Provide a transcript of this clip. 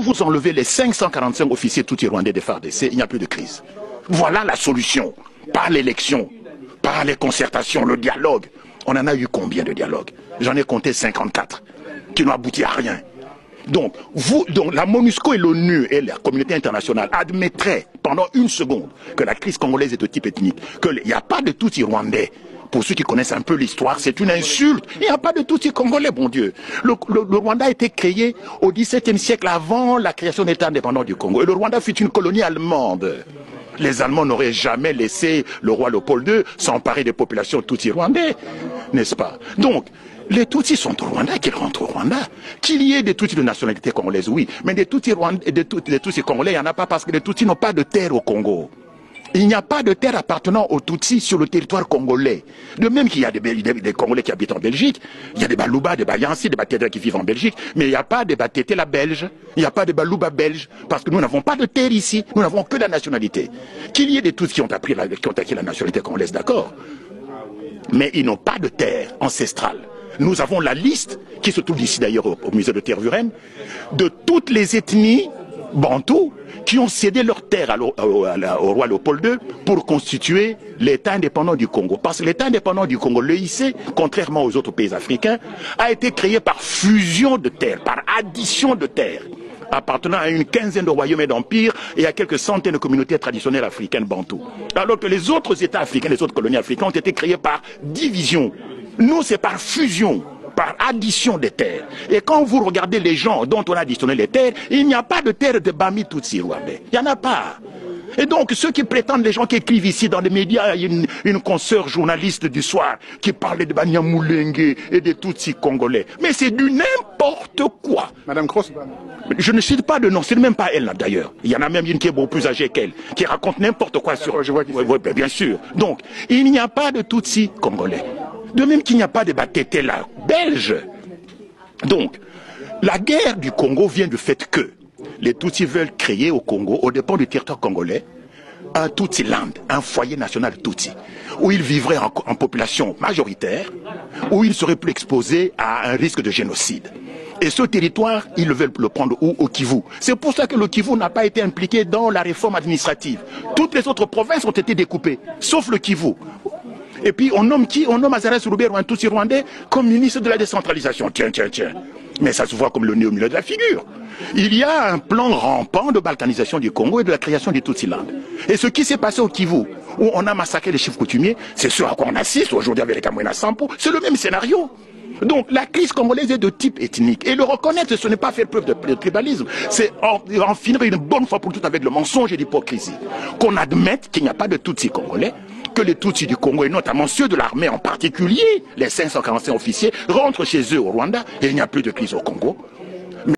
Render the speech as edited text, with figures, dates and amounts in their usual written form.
vous enlevez les 545 officiers tout rwandais des FARDC, il n'y a plus de crise. Voilà la solution. Par l'élection, par les concertations, le dialogue. On en a eu combien de dialogues? J'en ai compté 54, qui n'ont abouti à rien. Donc, la MONUSCO et l'ONU et la communauté internationale admettraient pendant une seconde que la crise congolaise est de type ethnique, qu'il n'y a pas de Tutsi rwandais. Pour ceux qui connaissent un peu l'histoire, c'est une insulte. Il n'y a pas de Tutsi congolais, bon Dieu. Le Rwanda a été créé au XVIIe siècle avant la création de l'État indépendant du Congo. Et le Rwanda fut une colonie allemande. Les Allemands n'auraient jamais laissé le roi Léopold II s'emparer des populations Tutsi rwandais, n'est-ce pas? Donc, les Tutsis sont au Rwanda, qu'ils rentrent au Rwanda. Qu'il y ait des Tutsis de nationalité congolaise, oui. Mais des Tutsis congolais, il n'y en a pas parce que les Tutsis n'ont pas de terre au Congo. Il n'y a pas de terre appartenant aux Tutsis sur le territoire congolais. De même qu'il y a des Congolais qui habitent en Belgique, il y a des Balouba, des Bayansi, des Batédra qui vivent en Belgique, mais il n'y a pas de Batété la belge, il n'y a pas de Balouba belge, parce que nous n'avons pas de terre ici, nous n'avons que la nationalité. Qu'il y ait des Tutsis qui ont acquis la nationalité congolaise, d'accord, mais ils n'ont pas de terre ancestrale. Nous avons la liste, qui se trouve ici d'ailleurs au musée de Tervuren, de toutes les ethnies bantous qui ont cédé leur terre au roi Léopold II pour constituer l'État indépendant du Congo. Parce que l'État indépendant du Congo, l'EIC, contrairement aux autres pays africains, a été créé par fusion de terres, par addition de terres, appartenant à une quinzaine de royaumes et d'empires et à quelques centaines de communautés traditionnelles africaines bantous. Alors que les autres États africains, les autres colonies africaines ont été créés par division. Nous, c'est par fusion, par addition des terres. Et quand vous regardez les gens dont on a additionné les terres, il n'y a pas de terre de Bami Tutsi rwandais. Il n'y en a pas. Et donc, ceux qui prétendent, les gens qui écrivent ici dans les médias, il y a une consoeur journaliste du soir qui parlait de Banyamulenge et des Tutsis congolais. Mais c'est du n'importe quoi. Madame Cross. Je ne cite pas de nom, c'est même pas elle là d'ailleurs. Il y en a même une qui est beaucoup plus âgée qu'elle, qui raconte n'importe quoi sur... Je vois oui, bien sûr. Donc, il n'y a pas de Tutsis congolais. De même qu'il n'y a pas de Batété là, belge. Donc, la guerre du Congo vient du fait que les Tutsis veulent créer au Congo, au dépend du territoire congolais, un Tutsi land, un foyer national Tutsi, où ils vivraient en population majoritaire, où ils seraient plus exposés à un risque de génocide. Et ce territoire, ils veulent le prendre où? Au Kivu. C'est pour ça que le Kivu n'a pas été impliqué dans la réforme administrative. Toutes les autres provinces ont été découpées, sauf le Kivu. Et puis on nomme qui? On nomme Azarès Roubert, un Tutsi rwandais, comme ministre de la décentralisation. Tiens. Mais ça se voit comme le nez au milieu de la figure. Il y a un plan rampant de balkanisation du Congo et de la création du Tutsiland. Et ce qui s'est passé au Kivu, où on a massacré les chefs coutumiers, c'est ce à quoi on assiste aujourd'hui avec les Kamwina Sampo, c'est le même scénario. Donc la crise congolaise est de type ethnique. Et le reconnaître, ce n'est pas faire preuve de tribalisme, c'est en finir une bonne fois pour toutes avec le mensonge et l'hypocrisie. Qu'on admette qu'il n'y a pas de Tutsi congolais, que les Tutsis du Congo, et notamment ceux de l'armée en particulier, les 545 officiers, rentrent chez eux au Rwanda, et il n'y a plus de crise au Congo.